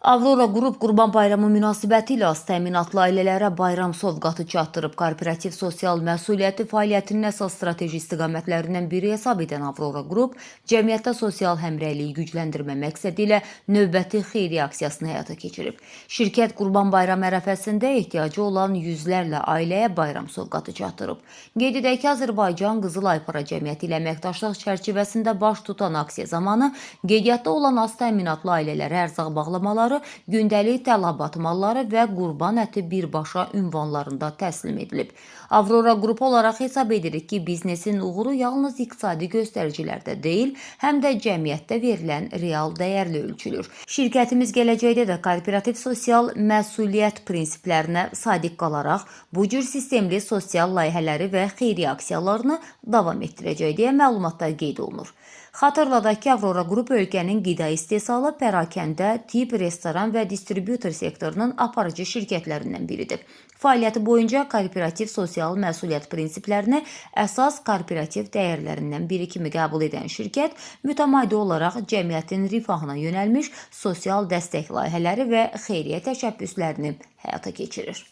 Avrora Qrup Qurban Bayramı münasibətilə az təminatlı ailələrə bayram sovqatı çatdırıb. Korporativ sosial məsuliyyəti fəaliyyətinin əsas strateji istiqamətlərindən biri hesab edən Avrora Qrup, cəmiyyətdə sosial həmrəyliyi gücləndirmə məqsədi ilə növbəti xeyriyyə aksiyasını həyata keçirib. Şirkət Qurban Bayramı ərəfəsində ehtiyacı olan yüzlərlə ailəyə bayram sovqatı çatdırıb. Qeyd edək ki, Azərbaycan Qızıl Aypara Cəmiyyəti ilə əməkdaşlıq çərçivəsində baş tutan aksiya zamanı qeydiyyatda olan az təminatlı ailələrə ərzaq bağlamaları, gündəlik tələbat malları və qurban əti birbaşa ünvanlarında təslim edilib. Avrora Qrup olaraq hesab edirik ki, biznesin uğuru yalnız iqtisadi göstəricilərdə deyil, həm də cəmiyyətdə verilən real dəyərlə ölçülür. Şirkətimiz gələcəkdə də korporativ sosial məsuliyyət prinsiplərinə sadiq qalaraq bu cür sistemli sosial layihələri və xeyriyyə aksiyalarını davam etdirəcək deyə məlumatda qeyd olunur. Xatırladaq ki, Avrora Qrup ölkənin qida istehsalı, pərakəndə, tip, restoran və distributor sektorunun aparıcı şirkətlərindən biridir. Fəaliyyəti boyunca korporativ sosial məsuliyyət prinsiplərini əsas korporativ dəyərlərindən biri kimi qəbul edən şirkət mütəmadi olaraq cəmiyyətin rifahına yönəlmiş sosial dəstək layihələri və xeyriyyə təşəbbüslərini həyata keçirir.